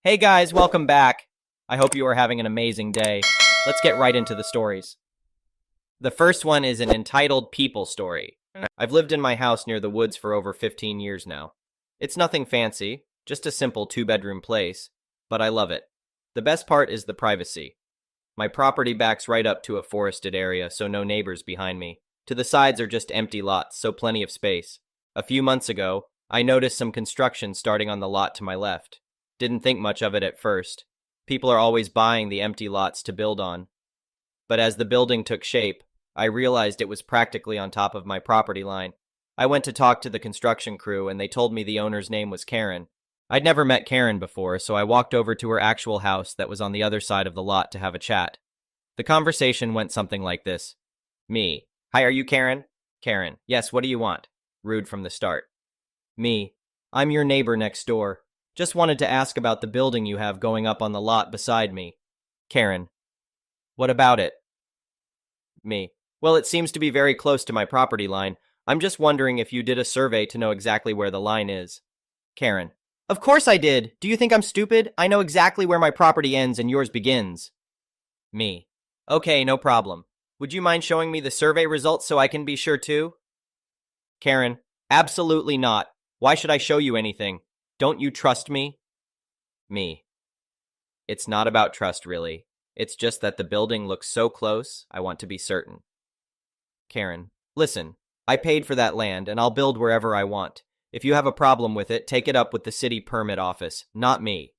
Hey guys, welcome back. I hope you are having an amazing day. Let's get right into the stories. The first one is an entitled people story. I've lived in my house near the woods for over 15 years now. It's nothing fancy, just a simple two-bedroom place, but I love it. The best part is the privacy. My property backs right up to a forested area, so no neighbors behind me. To the sides are just empty lots, so plenty of space. A few months ago, I noticed some construction starting on the lot to my left. Didn't think much of it at first. People are always buying the empty lots to build on. But as the building took shape, I realized it was practically on top of my property line. I went to talk to the construction crew and they told me the owner's name was Karen. I'd never met Karen before, so I walked over to her actual house that was on the other side of the lot to have a chat. The conversation went something like this. Me. Hi, are you Karen? Karen. Yes, what do you want? Rude from the start. Me. I'm your neighbor next door. Just wanted to ask about the building you have going up on the lot beside me. Karen. What about it? Me. Well, it seems to be very close to my property line. I'm just wondering if you did a survey to know exactly where the line is. Karen. Of course I did. Do you think I'm stupid? I know exactly where my property ends and yours begins. Me. Okay, no problem. Would you mind showing me the survey results so I can be sure too? Karen. Absolutely not. Why should I show you anything? Don't you trust me? Me. It's not about trust, really. It's just that the building looks so close, I want to be certain. Karen. Listen, I paid for that land, and I'll build wherever I want. If you have a problem with it, take it up with the city permit office, not me.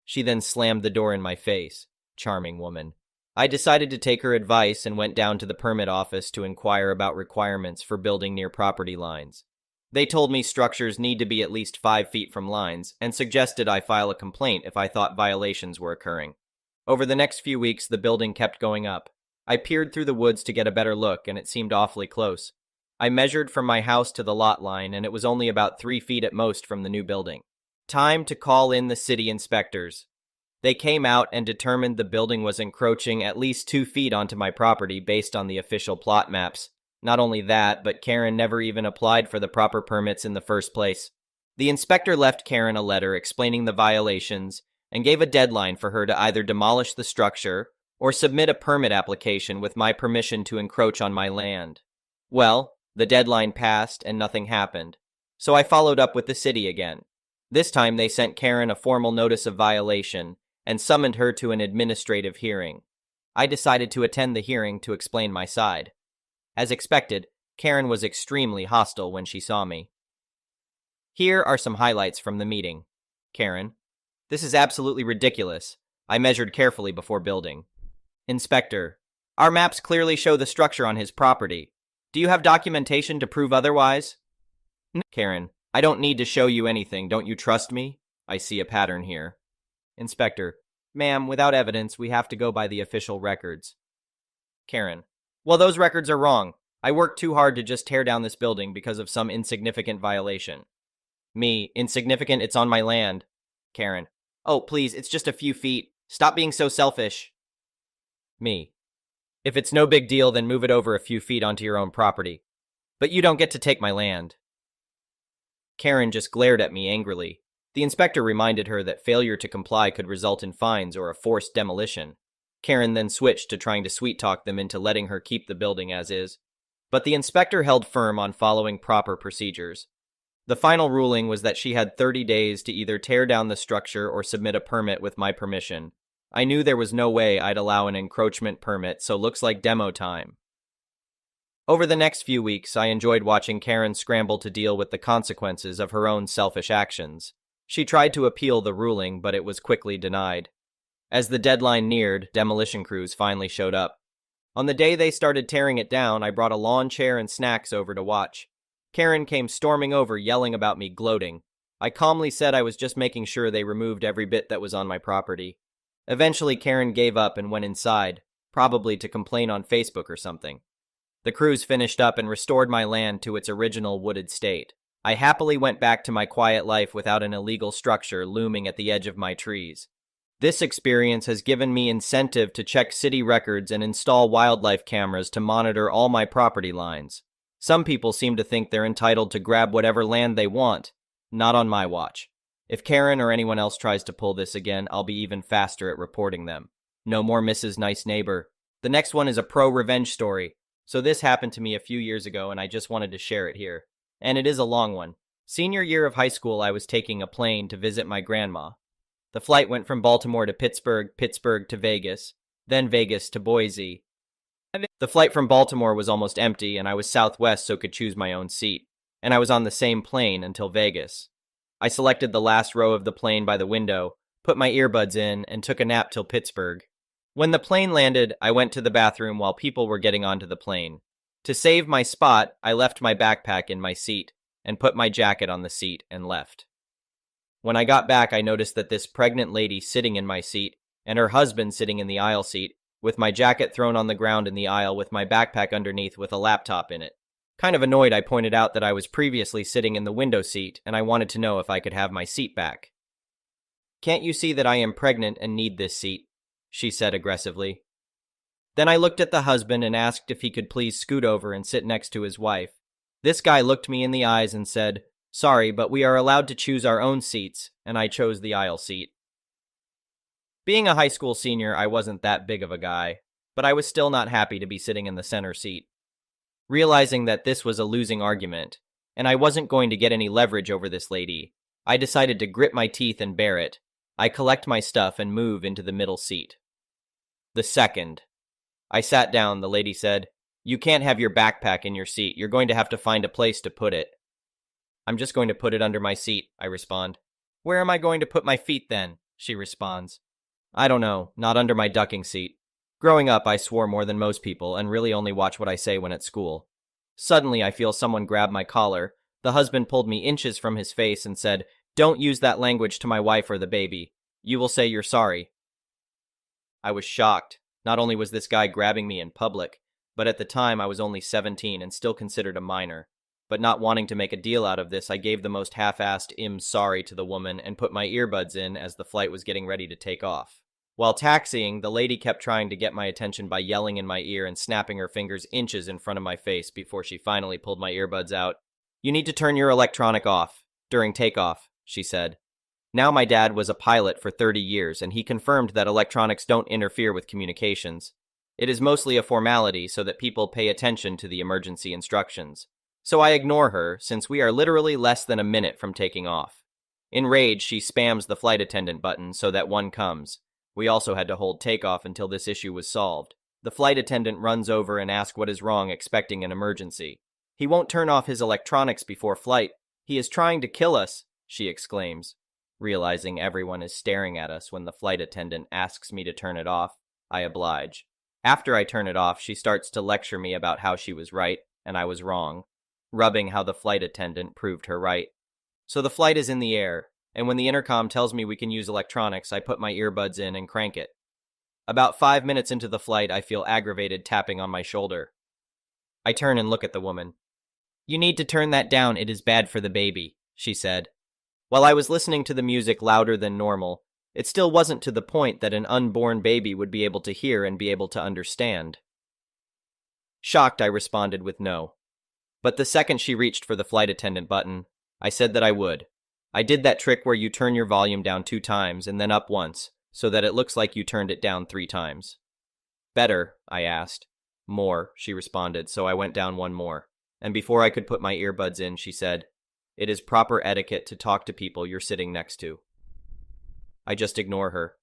She then slammed the door in my face. Charming woman. I decided to take her advice and went down to the permit office to inquire about requirements for building near property lines. They told me structures need to be at least 5 feet from lines, and suggested I file a complaint if I thought violations were occurring. Over the next few weeks, the building kept going up. I peered through the woods to get a better look, and it seemed awfully close. I measured from my house to the lot line, and it was only about 3 feet at most from the new building. Time to call in the city inspectors. They came out and determined the building was encroaching at least 2 feet onto my property based on the official plot maps. Not only that, but Karen never even applied for the proper permits in the first place. The inspector left Karen a letter explaining the violations and gave a deadline for her to either demolish the structure or submit a permit application with my permission to encroach on my land. Well, the deadline passed and nothing happened, so I followed up with the city again. This time they sent Karen a formal notice of violation and summoned her to an administrative hearing. I decided to attend the hearing to explain my side. As expected, Karen was extremely hostile when she saw me. Here are some highlights from the meeting. Karen. This is absolutely ridiculous. I measured carefully before building. Inspector. Our maps clearly show the structure on his property. Do you have documentation to prove otherwise? Karen. I don't need to show you anything. Don't you trust me? I see a pattern here. Inspector. Ma'am, without evidence, we have to go by the official records. Karen. Well, those records are wrong. I worked too hard to just tear down this building because of some insignificant violation. Me. Insignificant, it's on my land. Karen. Oh, please, it's just a few feet. Stop being so selfish. Me. If it's no big deal, then move it over a few feet onto your own property. But you don't get to take my land. Karen just glared at me angrily. The inspector reminded her that failure to comply could result in fines or a forced demolition. Karen then switched to trying to sweet-talk them into letting her keep the building as is. But the inspector held firm on following proper procedures. The final ruling was that she had 30 days to either tear down the structure or submit a permit with my permission. I knew there was no way I'd allow an encroachment permit, so looks like demo time. Over the next few weeks, I enjoyed watching Karen scramble to deal with the consequences of her own selfish actions. She tried to appeal the ruling, but it was quickly denied. As the deadline neared, demolition crews finally showed up. On the day they started tearing it down, I brought a lawn chair and snacks over to watch. Karen came storming over, yelling about me, gloating. I calmly said I was just making sure they removed every bit that was on my property. Eventually, Karen gave up and went inside, probably to complain on Facebook or something. The crews finished up and restored my land to its original wooded state. I happily went back to my quiet life without an illegal structure looming at the edge of my trees. This experience has given me incentive to check city records and install wildlife cameras to monitor all my property lines. Some people seem to think they're entitled to grab whatever land they want. Not on my watch. If Karen or anyone else tries to pull this again, I'll be even faster at reporting them. No more Mrs. Nice Neighbor. The next one is a pro-revenge story. So this happened to me a few years ago and I just wanted to share it here. And it is a long one. Senior year of high school, I was taking a plane to visit my grandma. The flight went from Baltimore to Pittsburgh, Pittsburgh to Vegas, then Vegas to Boise. The flight from Baltimore was almost empty and I was Southwest so could choose my own seat. And I was on the same plane until Vegas. I selected the last row of the plane by the window, put my earbuds in, and took a nap till Pittsburgh. When the plane landed, I went to the bathroom while people were getting onto the plane. To save my spot, I left my backpack in my seat and put my jacket on the seat and left. When I got back, I noticed that this pregnant lady sitting in my seat and her husband sitting in the aisle seat with my jacket thrown on the ground in the aisle with my backpack underneath with a laptop in it. Kind of annoyed, I pointed out that I was previously sitting in the window seat and I wanted to know if I could have my seat back. "Can't you see that I am pregnant and need this seat?" she said aggressively. Then I looked at the husband and asked if he could please scoot over and sit next to his wife. This guy looked me in the eyes and said, "Sorry, but we are allowed to choose our own seats," and I chose the aisle seat. Being a high school senior, I wasn't that big of a guy, but I was still not happy to be sitting in the center seat. Realizing that this was a losing argument, and I wasn't going to get any leverage over this lady, I decided to grit my teeth and bear it. I collect my stuff and move into the middle seat. The second I sat down, the lady said, "You can't have your backpack in your seat. You're going to have to find a place to put it." "I'm just going to put it under my seat," I respond. "Where am I going to put my feet then?" she responds. "I don't know, not under my ducking seat." Growing up, I swore more than most people and really only watch what I say when at school. Suddenly, I feel someone grab my collar. The husband pulled me inches from his face and said, "Don't use that language to my wife or the baby. You will say you're sorry." I was shocked. Not only was this guy grabbing me in public, but at the time I was only 17 and still considered a minor. But not wanting to make a deal out of this, I gave the most half-assed "I'm sorry" to the woman and put my earbuds in as the flight was getting ready to take off. While taxiing, the lady kept trying to get my attention by yelling in my ear and snapping her fingers inches in front of my face before she finally pulled my earbuds out. "You need to turn your electronic off during takeoff," she said. Now my dad was a pilot for 30 years, and he confirmed that electronics don't interfere with communications. It is mostly a formality so that people pay attention to the emergency instructions. So I ignore her, since we are literally less than a minute from taking off. Enraged, she spams the flight attendant button so that one comes. We also had to hold takeoff until this issue was solved. The flight attendant runs over and asks what is wrong, expecting an emergency. "He won't turn off his electronics before flight. He is trying to kill us," she exclaims. Realizing everyone is staring at us when the flight attendant asks me to turn it off, I oblige. After I turn it off, she starts to lecture me about how she was right and I was wrong, rubbing how the flight attendant proved her right. So the flight is in the air, and when the intercom tells me we can use electronics, I put my earbuds in and crank it. About 5 minutes into the flight, I feel aggravated tapping on my shoulder. I turn and look at the woman. "You need to turn that down, it is bad for the baby," she said. While I was listening to the music louder than normal, it still wasn't to the point that an unborn baby would be able to hear and be able to understand. Shocked, I responded with no. But the second she reached for the flight attendant button, I said that I would. I did that trick where you turn your volume down 2 times and then up once, so that it looks like you turned it down 3 times. "Better?" I asked. "More," she responded, so I went down 1 more. And before I could put my earbuds in, she said, "It is proper etiquette to talk to people you're sitting next to." I just ignore her.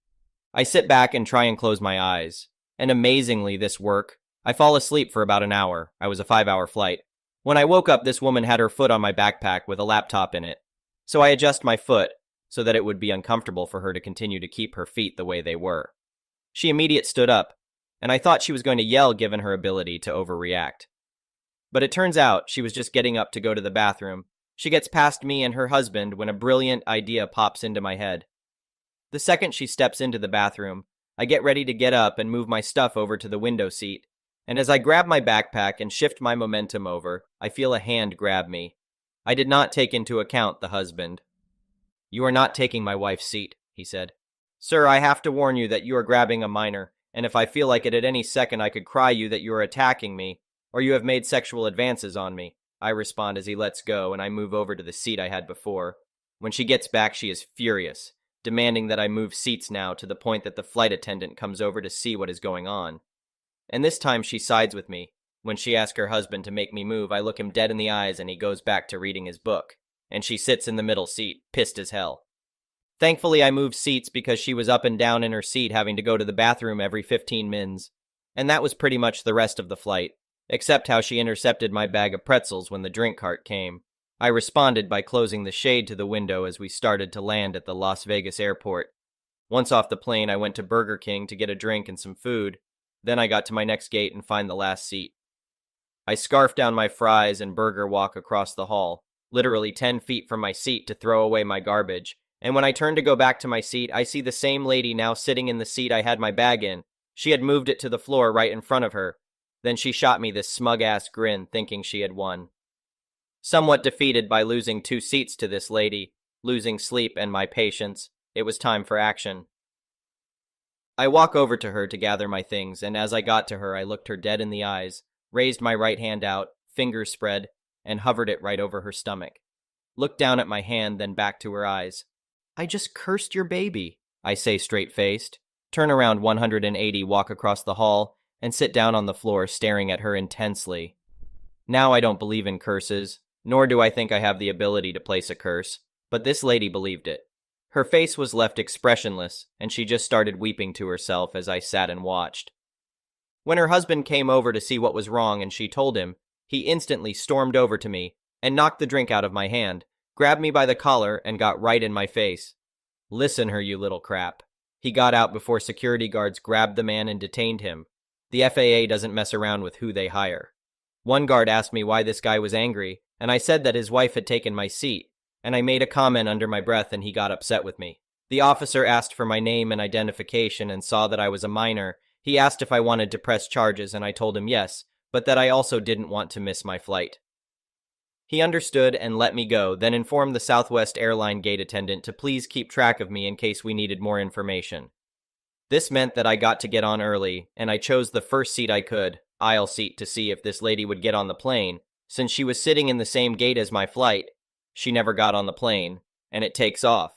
I sit back and try and close my eyes. And amazingly, this works. I fall asleep for about an hour. I was a 5-hour flight. When I woke up, this woman had her foot on my backpack with a laptop in it. So I adjust my foot so that it would be uncomfortable for her to continue to keep her feet the way they were. She immediately stood up, and I thought she was going to yell given her ability to overreact. But it turns out she was just getting up to go to the bathroom. She gets past me and her husband when a brilliant idea pops into my head. The second she steps into the bathroom, I get ready to get up and move my stuff over to the window seat. And as I grab my backpack and shift my momentum over, I feel a hand grab me. I did not take into account the husband. "You are not taking my wife's seat," he said. "Sir, I have to warn you that you are grabbing a minor, and if I feel like it at any second I could cry you that you are attacking me, or you have made sexual advances on me," I respond as he lets go and I move over to the seat I had before. When she gets back, she is furious, demanding that I move seats now to the point that the flight attendant comes over to see what is going on. And this time she sides with me. When she asks her husband to make me move, I look him dead in the eyes and he goes back to reading his book. And she sits in the middle seat, pissed as hell. Thankfully, I moved seats because she was up and down in her seat having to go to the bathroom every 15 mins. And that was pretty much the rest of the flight, except how she intercepted my bag of pretzels when the drink cart came. I responded by closing the shade to the window as we started to land at the Las Vegas airport. Once off the plane, I went to Burger King to get a drink and some food. Then I got to my next gate and find the last seat. I scarf down my fries and burger walk across the hall, literally 10 feet from my seat to throw away my garbage. And when I turn to go back to my seat, I see the same lady now sitting in the seat I had my bag in. She had moved it to the floor right in front of her. Then she shot me this smug-ass grin, thinking she had won. Somewhat defeated by losing 2 seats to this lady, losing sleep and my patience, it was time for action. I walk over to her to gather my things, and as I got to her, I looked her dead in the eyes, raised my right hand out, fingers spread, and hovered it right over her stomach. Looked down at my hand, then back to her eyes. "I just cursed your baby," I say straight-faced. Turn around 180, walk across the hall, and sit down on the floor staring at her intensely. Now I don't believe in curses, nor do I think I have the ability to place a curse, but this lady believed it. Her face was left expressionless, and she just started weeping to herself as I sat and watched. When her husband came over to see what was wrong and she told him, he instantly stormed over to me and knocked the drink out of my hand, grabbed me by the collar, and got right in my face. "Listen her, you little crap." He got out before security guards grabbed the man and detained him. The FAA doesn't mess around with who they hire. One guard asked me why this guy was angry, and I said that his wife had taken my seat, and I made a comment under my breath and he got upset with me. The officer asked for my name and identification and saw that I was a minor. He asked if I wanted to press charges and I told him yes, but that I also didn't want to miss my flight. He understood and let me go, then informed the Southwest airline gate attendant to please keep track of me in case we needed more information. This meant that I got to get on early, and I chose the first seat I could, aisle seat, to see if this lady would get on the plane. Since she was sitting in the same gate as my flight, she never got on the plane, and it takes off.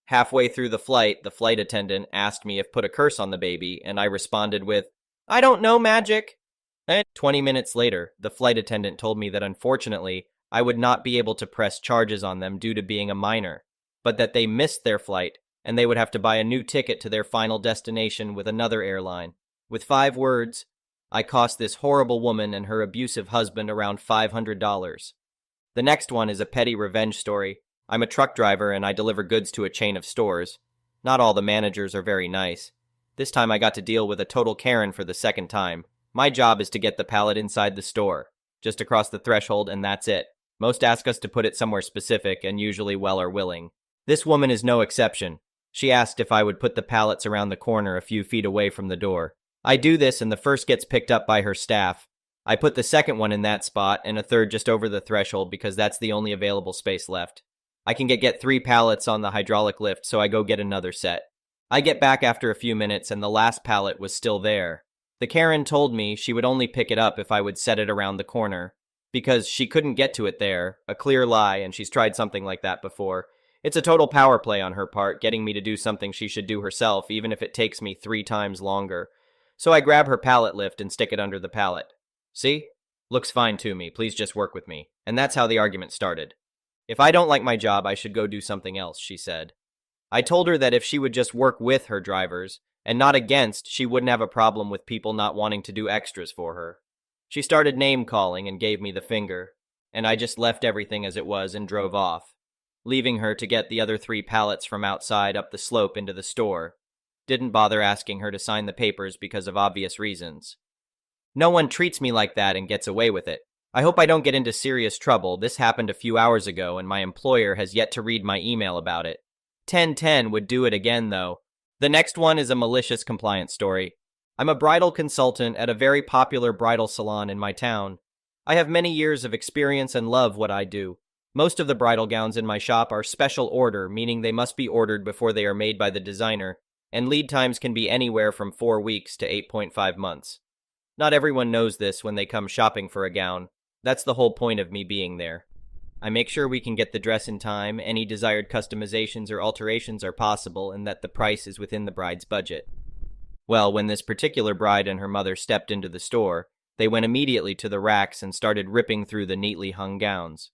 Halfway through the flight attendant asked me if put a curse on the baby, and I responded with, "I don't know magic." 20 minutes later, the flight attendant told me that unfortunately, I would not be able to press charges on them due to being a minor, but that they missed their flight, and they would have to buy a new ticket to their final destination with another airline. With 5 words, I cost this horrible woman and her abusive husband around $500. The next one is a petty revenge story. I'm a truck driver and I deliver goods to a chain of stores. Not all the managers are very nice. This time I got to deal with a total Karen for the second time. My job is to get the pallet inside the store, just across the threshold, and that's it. Most ask us to put it somewhere specific, and usually well are willing. This woman is no exception. She asked if I would put the pallets around the corner a few feet away from the door. I do this, and the first gets picked up by her staff. I put the second one in that spot, and a third just over the threshold because that's the only available space left. I can get 3 pallets on the hydraulic lift, so I go get another set. I get back after a few minutes, and the last pallet was still there. The Karen told me she would only pick it up if I would set it around the corner, because she couldn't get to it there, a clear lie, and she's tried something like that before. It's a total power play on her part, getting me to do something she should do herself, even if it takes me 3 times longer. So I grab her pallet lift and stick it under the pallet. "See? Looks fine to me, please just work with me." And that's how the argument started. "If I don't like my job, I should go do something else," she said. I told her that if she would just work with her drivers, and not against, she wouldn't have a problem with people not wanting to do extras for her. She started name-calling and gave me the finger, and I just left everything as it was and drove off, leaving her to get the other 3 pallets from outside up the slope into the store. Didn't bother asking her to sign the papers because of obvious reasons. No one treats me like that and gets away with it. I hope I don't get into serious trouble. This happened a few hours ago, and my employer has yet to read my email about it. 1010 would do it again, though. The next one is a malicious compliance story. I'm a bridal consultant at a very popular bridal salon in my town. I have many years of experience and love what I do. Most of the bridal gowns in my shop are special order, meaning they must be ordered before they are made by the designer, and lead times can be anywhere from 4 weeks to 8.5 months. Not everyone knows this when they come shopping for a gown. That's the whole point of me being there. I make sure we can get the dress in time, any desired customizations or alterations are possible, and that the price is within the bride's budget. Well, when this particular bride and her mother stepped into the store, they went immediately to the racks and started ripping through the neatly hung gowns.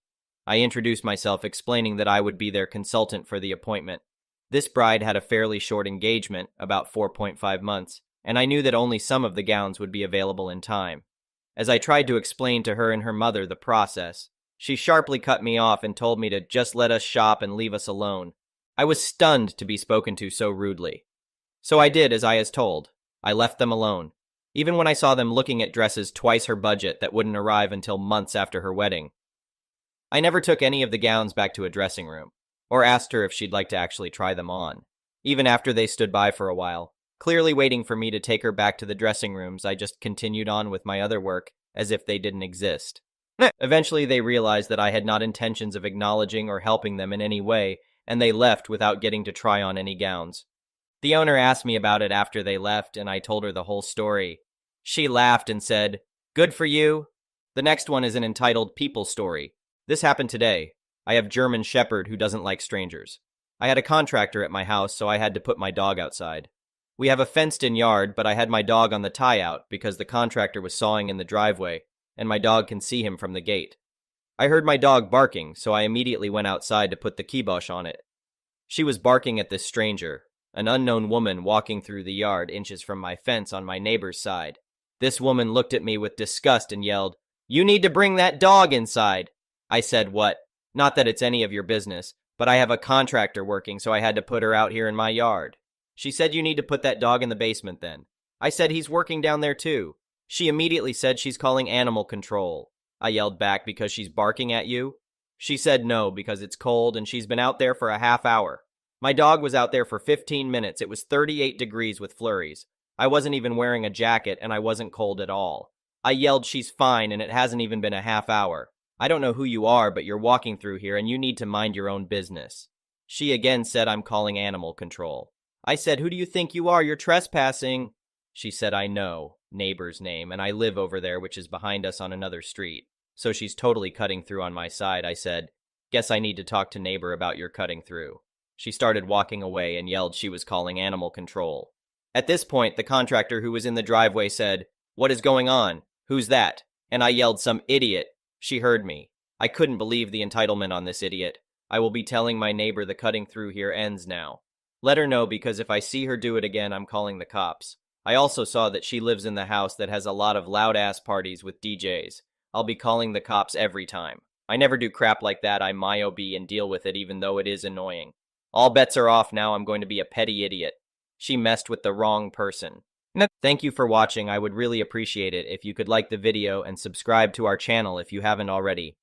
I introduced myself, explaining that I would be their consultant for the appointment. This bride had a fairly short engagement, about 4.5 months, and I knew that only some of the gowns would be available in time. As I tried to explain to her and her mother the process, she sharply cut me off and told me to just let us shop and leave us alone. I was stunned to be spoken to so rudely. So I did as I was told. I left them alone, even when I saw them looking at dresses twice her budget that wouldn't arrive until months after her wedding. I never took any of the gowns back to a dressing room, or asked her if she'd like to actually try them on. Even after they stood by for a while, clearly waiting for me to take her back to the dressing rooms, I just continued on with my other work as if they didn't exist. Eventually, they realized that I had not intentions of acknowledging or helping them in any way, and they left without getting to try on any gowns. The owner asked me about it after they left, and I told her the whole story. She laughed and said, "Good for you." The next one is an entitled people story. This happened today. I have German Shepherd who doesn't like strangers. I had a contractor at my house, so I had to put my dog outside. We have a fenced-in yard, but I had my dog on the tie-out because the contractor was sawing in the driveway, and my dog can see him from the gate. I heard my dog barking, so I immediately went outside to put the kibosh on it. She was barking at this stranger, an unknown woman walking through the yard inches from my fence on my neighbor's side. This woman looked at me with disgust and yelled, "You need to bring that dog inside." I said, "What? Not that it's any of your business, but I have a contractor working, so I had to put her out here in my yard." She said, "You need to put that dog in the basement then." I said, "He's working down there too." She immediately said she's calling animal control. I yelled back, "Because she's barking at you?" She said no, because it's cold and she's been out there for a half hour. My dog was out there for 15 minutes. It was 38 degrees with flurries. I wasn't even wearing a jacket and I wasn't cold at all. I yelled, "She's fine and it hasn't even been a half hour. I don't know who you are, but you're walking through here and you need to mind your own business." She again said, "I'm calling animal control." I said, "Who do you think you are? You're trespassing." She said, "I know, neighbor's name, and I live over there, which is behind us on another street. So she's totally cutting through on my side." I said, "Guess I need to talk to neighbor about your cutting through." She started walking away and yelled she was calling animal control. At this point, the contractor who was in the driveway said, "What is going on? Who's that?" And I yelled, "Some idiot." She heard me. I couldn't believe the entitlement on this idiot. I will be telling my neighbor the cutting through here ends now. Let her know, because if I see her do it again, I'm calling the cops. I also saw that she lives in the house that has a lot of loud-ass parties with DJs. I'll be calling the cops every time. I never do crap like that. I MIOB and deal with it, even though it is annoying. All bets are off now. I'm going to be a petty idiot. She messed with the wrong person. Thank you for watching. I would really appreciate it if you could like the video and subscribe to our channel if you haven't already.